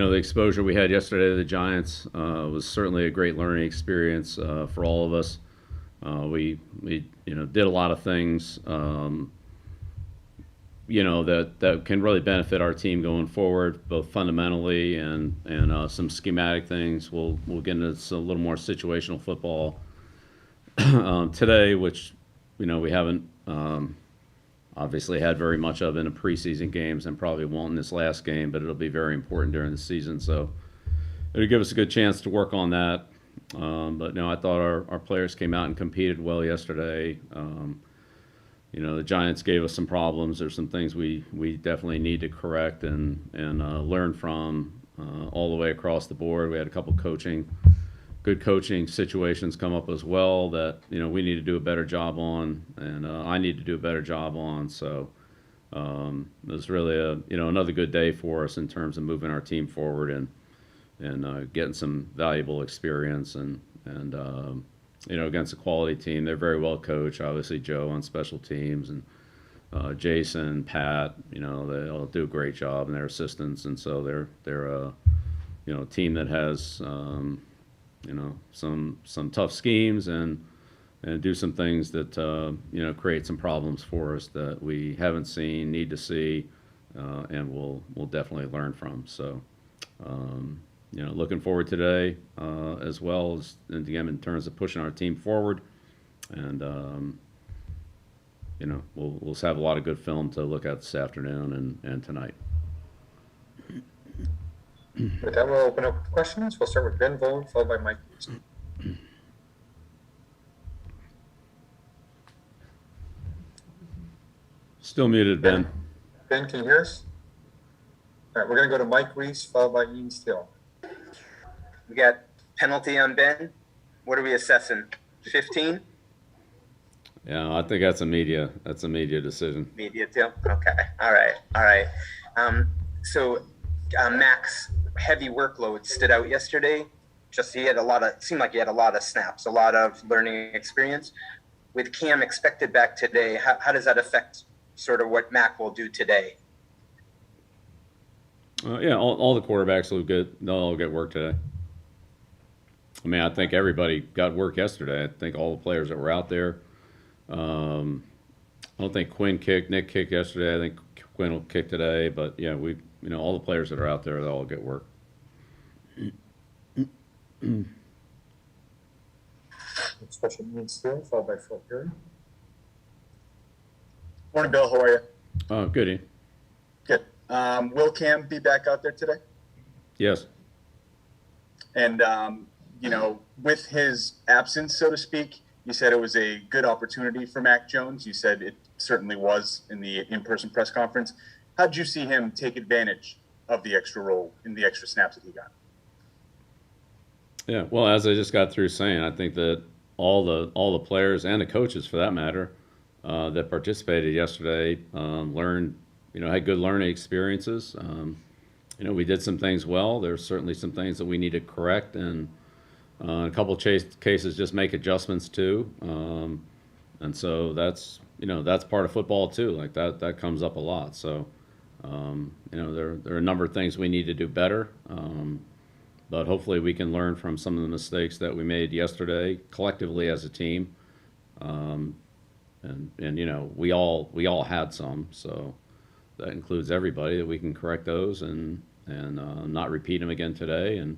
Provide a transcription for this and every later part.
The exposure we had yesterday to the Giants was certainly a great learning experience for all of us. We did a lot of things that can really benefit our team going forward, both fundamentally and some schematic things. We'll get into a little more situational football today, which we haven't obviously had very much of in the preseason games, and probably won't in this last game, but it'll be very important during the season. So it'll give us a good chance to work on that. But no, I thought our players came out and competed well yesterday. The Giants gave us some problems. There's some things we definitely need to correct and learn from all the way across the board. We had a couple good coaching situations come up as well that we need to do a better job on, and I need to do a better job on. So it was really another good day for us in terms of moving our team forward and getting some valuable experience and against a quality team. They're very well coached. Obviously, Joe on special teams and Jason, Pat. They all do a great job, and their assistants. And so they're a team that has some tough schemes and do some things that create some problems for us that we haven't seen, need to see, and we'll definitely learn from. So. Looking forward today as well as again in terms of pushing our team forward, and we'll have a lot of good film to look at this afternoon and tonight. With that, we'll open up for questions. We'll start with Ben Volin, followed by Mike. Still muted, Ben. Ben, can you hear us? All right, we're going to go to Mike Reese, followed by Ian Steele. We got penalty on Ben. What are we assessing? 15? Yeah, I think that's a media decision. Media deal. Okay. All right. So Mac's heavy workload stood out yesterday. Seemed like he had a lot of snaps, a lot of learning experience. With Cam expected back today, how does that affect sort of what Mac will do today? All the quarterbacks they'll all get work today. I mean, I think everybody got work yesterday. I think all the players that were out there. I don't think Quinn kicked. Nick kicked yesterday. I think Quinn will kick today. But yeah, all the players that are out there, they'll all get work. Next question, Ian Steele, followed by Phil Perry. Morning, Bill. How are you? Oh, good. Ian. Good. Will Cam be back out there today? Yes. And, with his absence, so to speak, you said it was a good opportunity for Mac Jones. You said it certainly was in the in-person press conference. How did you see him take advantage of the extra role in the extra snaps that he got? Yeah, well, as I just got through saying, I think that all the players and the coaches, for that matter, that participated yesterday learned, had good learning experiences. We did some things well. There's certainly some things that we need to correct, and in a couple of cases just make adjustments too. And so that's part of football too. Like that comes up a lot. So there are a number of things we need to do better. But hopefully we can learn from some of the mistakes that we made yesterday collectively as a team. And we all had some, so that includes everybody, that we can correct those and not repeat them again today and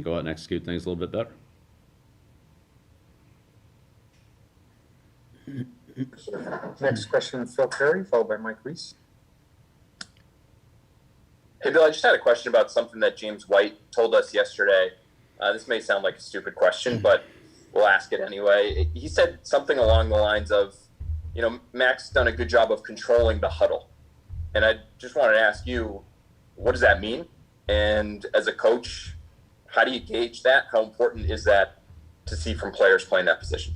go out and execute things a little bit better. Next question, Phil Perry, followed by Mike Reese. Hey, Bill, I just had a question about something that James White told us yesterday. This may sound like a stupid question, but we'll ask it anyway. He said something along the lines of, Mac's done a good job of controlling the huddle. And I just wanted to ask you, what does that mean? And as a coach, how do you gauge that? How important is that to see from players playing that position?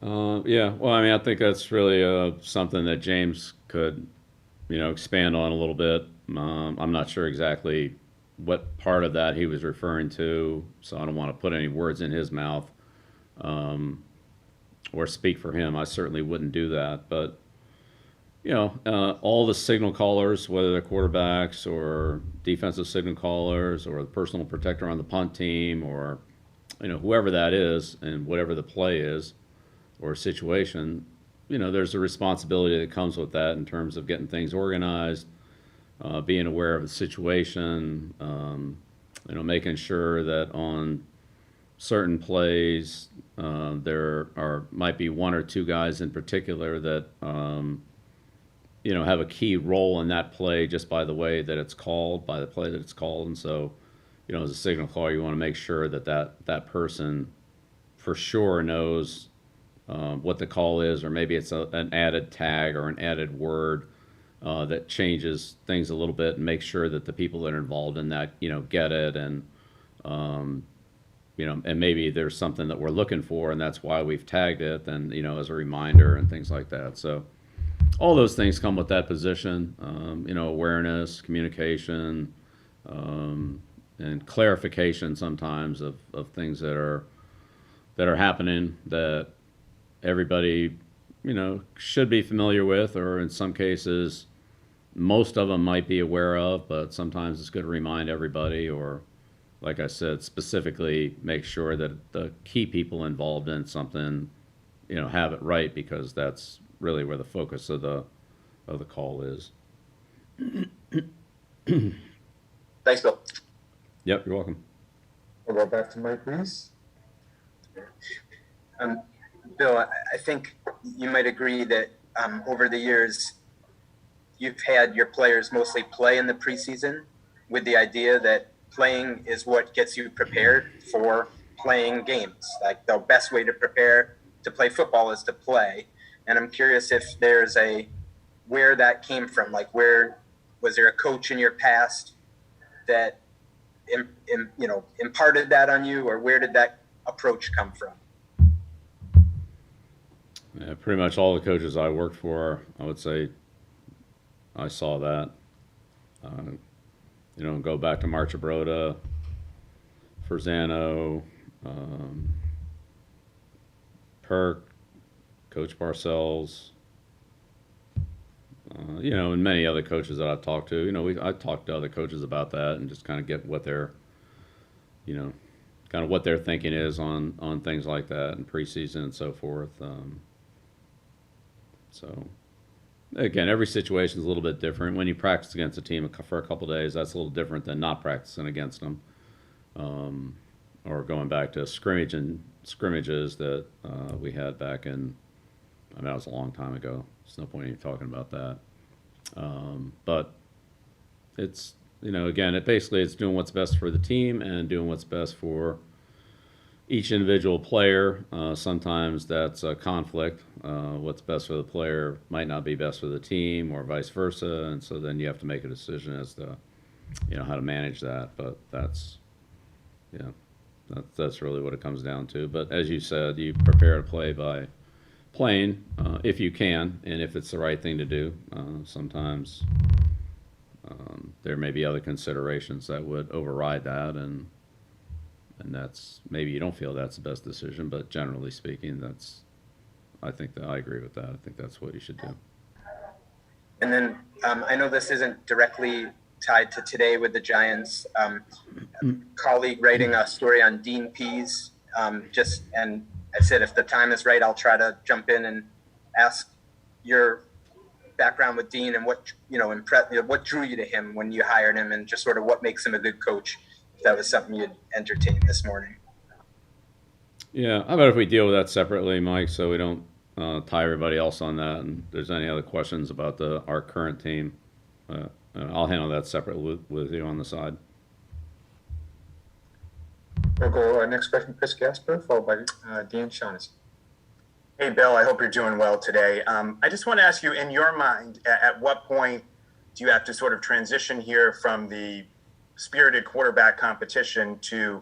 Well, I mean, I think that's really something that James could, expand on a little bit. I'm not sure exactly what part of that he was referring to, so I don't want to put any words in his mouth or speak for him. I certainly wouldn't do that. But, all the signal callers, whether they're quarterbacks or defensive signal callers or the personal protector on the punt team or, whoever that is and whatever the play is or situation, there's a responsibility that comes with that in terms of getting things organized, being aware of the situation, making sure that on certain plays there might be one or two guys in particular that have a key role in that play just by the way that it's called, by the play that it's called. And so, as a signal caller, you want to make sure that person for sure knows what the call is, or maybe it's an added tag or an added word that changes things a little bit and make sure that the people that are involved in that, get it. And, and maybe there's something that we're looking for and that's why we've tagged it, and, as a reminder and things like that. So all those things come with that position, awareness, communication, and clarification sometimes of things that are happening that everybody, should be familiar with, or in some cases, most of them might be aware of, but sometimes it's good to remind everybody, or, like I said, specifically make sure that the key people involved in something, have it right, because that's really where the focus of the call is. Thanks, Bill. Yep, you're welcome. We'll go back to Mike Reese. Bill, I think you might agree that over the years, you've had your players mostly play in the preseason with the idea that playing is what gets you prepared for playing games. Like, the best way to prepare to play football is to play. And I'm curious if there's where that came from. Like, where was there a coach in your past that imparted that on you, or where did that approach come from? Yeah, pretty much all the coaches I worked for, I would say I saw that. Go back to Marchabroda, Ferzano, Perk, Coach Parcells, and many other coaches that I've talked to. I talked to other coaches about that and just kind of get what their, kind of what their thinking is on things like that in preseason and so forth. So, again, every situation is a little bit different. When you practice against a team for a couple of days, that's a little different than not practicing against them, or going back to scrimmages that we had back in. That was a long time ago. There's no point in talking about that. But it's, again, it's doing what's best for the team and doing what's best for each individual player. Sometimes that's a conflict. What's best for the player might not be best for the team, or vice versa. And so then you have to make a decision as to, how to manage that. But that's really what it comes down to. But as you said, you prepare to play by playing, if you can, and if it's the right thing to do. Sometimes there may be other considerations that would override that, and that's, maybe you don't feel that's the best decision, but generally speaking, I think that I agree with that. I think that's what you should do. And then I know this isn't directly tied to today with the Giants. Colleague writing a story on Dean Pease, and I said, if the time is right, I'll try to jump in and ask your background with Dean and what drew you to him when you hired him, and just sort of what makes him a good coach. If that was something you'd entertain this morning. Yeah, how about if we deal with that separately, Mike, so we don't tie everybody else on that. And if there's any other questions about our current team, I'll handle that separately with you on the side. We'll go next question, Chris Gasper, followed by Dan Shaughnessy. Hey, Bill, I hope you're doing well today. I just want to ask you, in your mind, at what point do you have to sort of transition here from the spirited quarterback competition to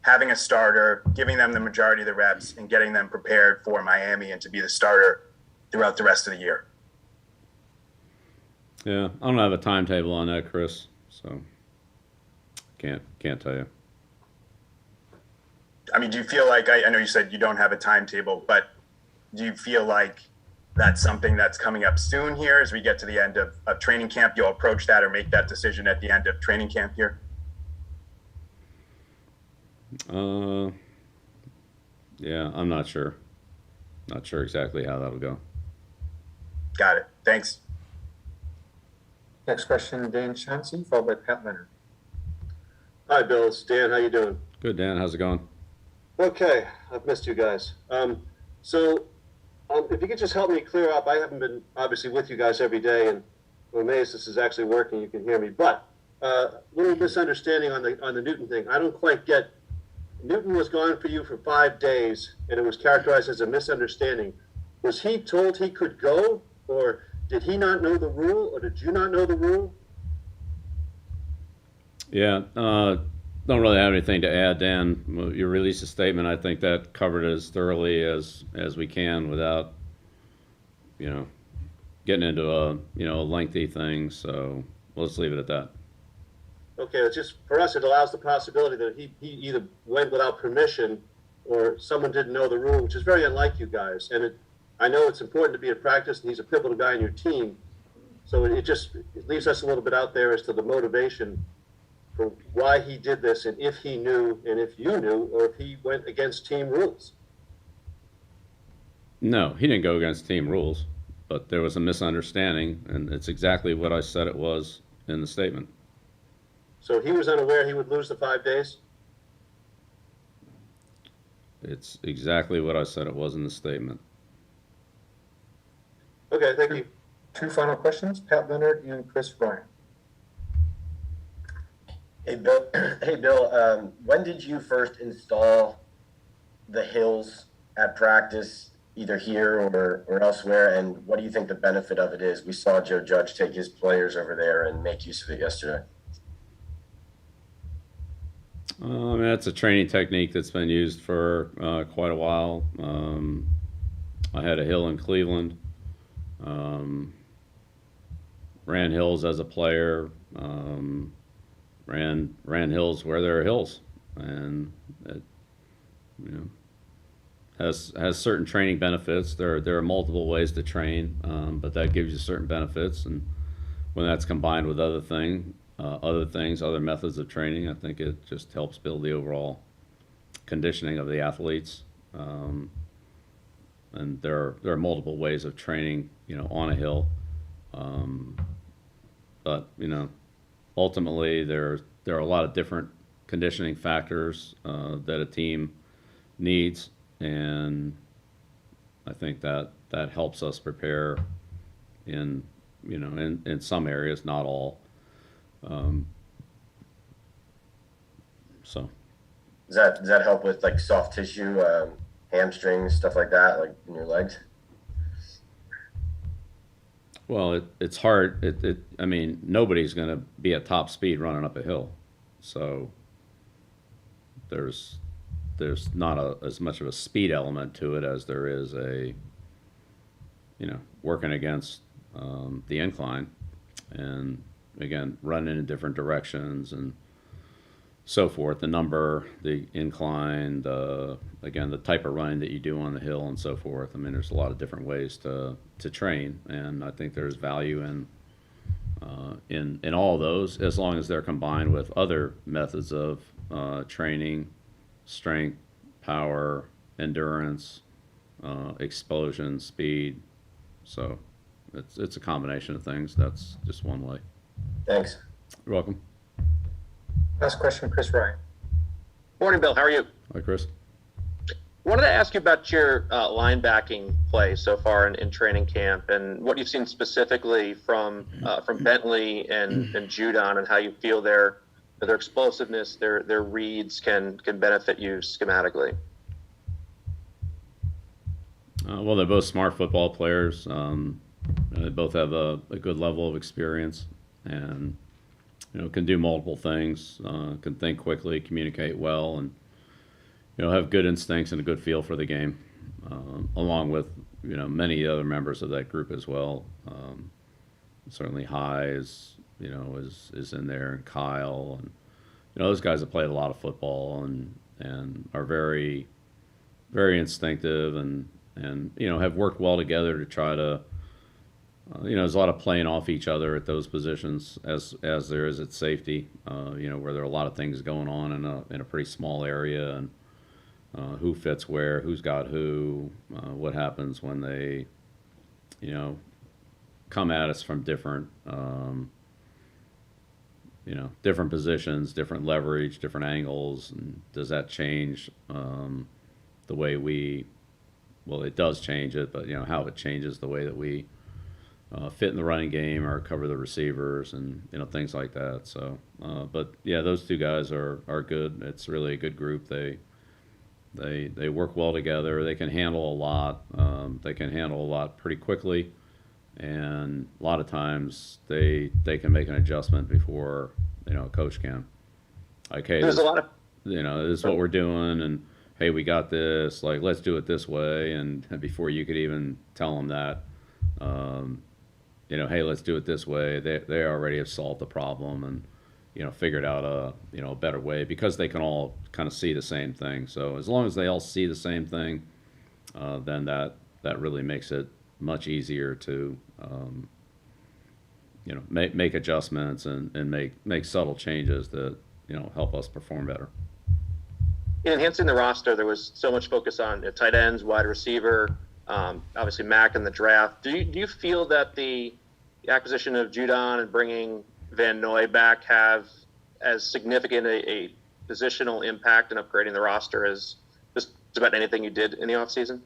having a starter, giving them the majority of the reps, and getting them prepared for Miami and to be the starter throughout the rest of the year? Yeah, I don't have a timetable on that, Chris, so can't tell you. I mean, do you feel like, I know you said you don't have a timetable, but do you feel like that's something that's coming up soon here as we get to the end of training camp. You'll approach that or make that decision at the end of training camp here? Yeah, I'm not sure. Not sure exactly how that'll go. Got it. Thanks. Next question, Dan Chauncey, followed by Pat Leonard. Hi, Bill. It's Dan. How you doing? Good, Dan. How's it going? Okay. I've missed you guys. If you could just help me clear up, I haven't been obviously with you guys every day, and I'm amazed this is actually working. You can hear me, but little misunderstanding on the Newton thing. I don't quite get. Newton was gone for you for 5 days, and it was characterized as a misunderstanding. Was he told he could go, or did he not know the rule, or did you not know the rule? Yeah, don't really have anything to add, Dan. You released a statement. I think that covered as thoroughly as we can without, getting into a lengthy thing. So let's leave it at that. Okay, it's just for us. It allows the possibility that he either went without permission, or someone didn't know the rule, which is very unlike you guys. And I know it's important to be in practice, and he's a pivotal guy on your team. So it leaves us a little bit out there as to the motivation for why he did this, and if he knew, and if you knew, or if he went against team rules. No, he didn't go against team rules, but there was a misunderstanding, and it's exactly what I said it was in the statement. So he was unaware he would lose the 5 days? It's exactly what I said it was in the statement. Okay, thank you. Two final questions, Pat Leonard and Chris Ryan. Hey Bill, when did you first install the hills at practice, either here or elsewhere, and what do you think the benefit of it is? We saw Joe Judge take his players over there and make use of it yesterday. I mean, that's a training technique that's been used for quite a while. I had a hill in Cleveland. Ran hills as a player. Ran hills where there are hills, and it, has certain training benefits. There are multiple ways to train, but that gives you certain benefits, and when that's combined with other methods of training, I think it just helps build the overall conditioning of the athletes. And there are multiple ways of training, on a hill. But ultimately there are a lot of different conditioning factors that a team needs, and I think that helps us prepare in some areas, not all. So Does that help with like soft tissue, hamstrings, stuff like that, like in your legs? well, it's hard. I mean, nobody's going to be at top speed running up a hill, so there's not as much of a speed element to it as there is working against the incline, and again, running in different directions and so forth. The number, the incline, the type of running that you do on the hill and so forth. I mean, there's a lot of different ways to train, and I think there's value in all of those, as long as they're combined with other methods of training, strength, power, endurance, explosion, speed. So it's a combination of things. That's just one way. Thanks. You're welcome. Last question, Chris Ryan. Morning, Bill. How are you? Hi, Chris. Wanted to ask you about your linebacking play so far in training camp, and what you've seen specifically from Bentley and Judon, and how you feel their explosiveness, their reads can benefit you schematically. Well, they're both smart football players. They both have a good level of experience, and can do multiple things, can think quickly, communicate well, and have good instincts and a good feel for the game, along with many other members of that group as well. Certainly High is in there, and Kyle, and those guys have played a lot of football and are very, very instinctive and have worked well together to try to, there's a lot of playing off each other at those positions as there is at safety, where there are a lot of things going on in a pretty small area, and who fits where, who's got who, what happens when they, come at us from different, different positions, different leverage, different angles, and does that change the way well, it does change it, but how it changes the way that we fit in the running game or cover the receivers and things like that. So, but yeah, those two guys are good. It's really a good group. They work well together. They can handle a lot. They can handle a lot pretty quickly, and a lot of times they can make an adjustment before a coach can. Like, hey, There's a lot of this is what we're doing, and hey, we got this. Like, let's do it this way. And before you could even tell them that, hey, let's do it this way, they already have solved the problem and figured out a better way, because they can all kind of see the same thing. So as long as they all see the same thing, then that really makes it much easier to make adjustments and make subtle changes that help us perform better. In enhancing the roster, there was so much focus on tight ends, wide receiver, obviously Mac in the draft. Do you feel that the acquisition of Judon and bringing Van Noy back have as significant a positional impact in upgrading the roster as just about anything you did in the offseason?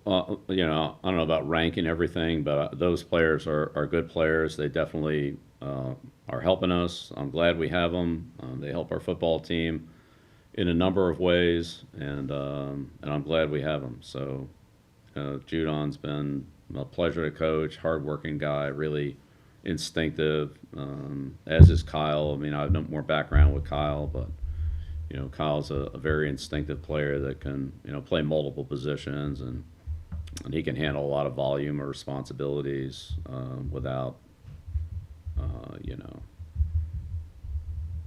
I don't know about ranking everything, but those players are good players. They definitely are helping us. I'm glad we have them. They help our football team in a number of ways, and I'm glad we have them. So Judon's been a pleasure to coach, hardworking guy, really instinctive, as is Kyle. I mean, I have no more background with Kyle, but Kyle's a very instinctive player that can play multiple positions, and he can handle a lot of volume or responsibilities without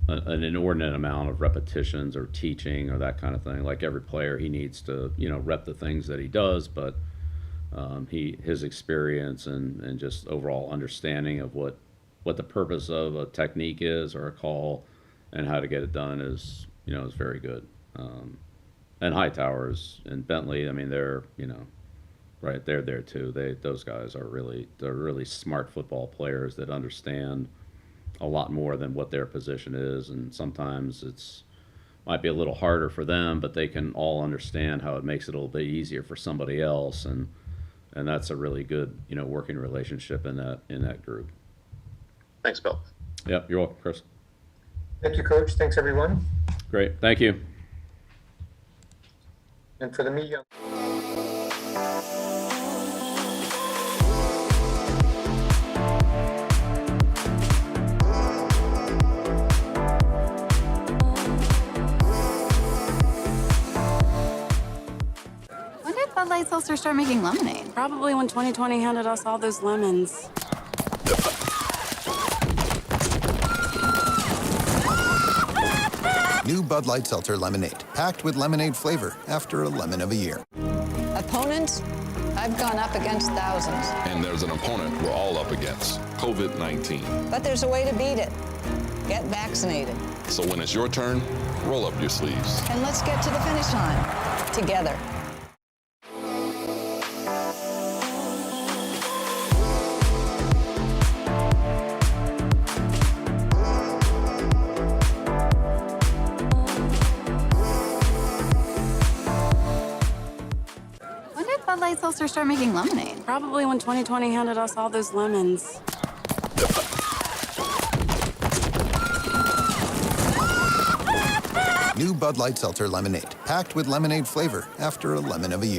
an inordinate amount of repetitions or teaching or that kind of thing. Like every player, he needs to rep the things that he does, but his experience and just overall understanding of what the purpose of a technique is or a call and how to get it done is very good. And Hightowers and Bentley, I mean, they're right, they're there too. Those guys they're really smart football players that understand a lot more than what their position is, and sometimes might be a little harder for them, but they can all understand how it makes it a little bit easier for somebody else, and that's a really good working relationship in that group. Thanks, Bill. Yep, you're welcome, Chris. Thank you, Coach. Thanks, everyone. Great, thank you. And for the media. When did Bud Light Seltzer start making lemonade? Probably when 2020 handed us all those lemons. New Bud Light Seltzer Lemonade, packed with lemonade flavor after a lemon of a year. Opponents? I've gone up against thousands. And there's an opponent we're all up against, COVID-19. But there's a way to beat it. Get vaccinated. So when it's your turn, roll up your sleeves. And let's get to the finish line together. Bud Light Seltzer start making lemonade? Probably when 2020 handed us all those lemons. New Bud Light Seltzer Lemonade, packed with lemonade flavor after a lemon of a year.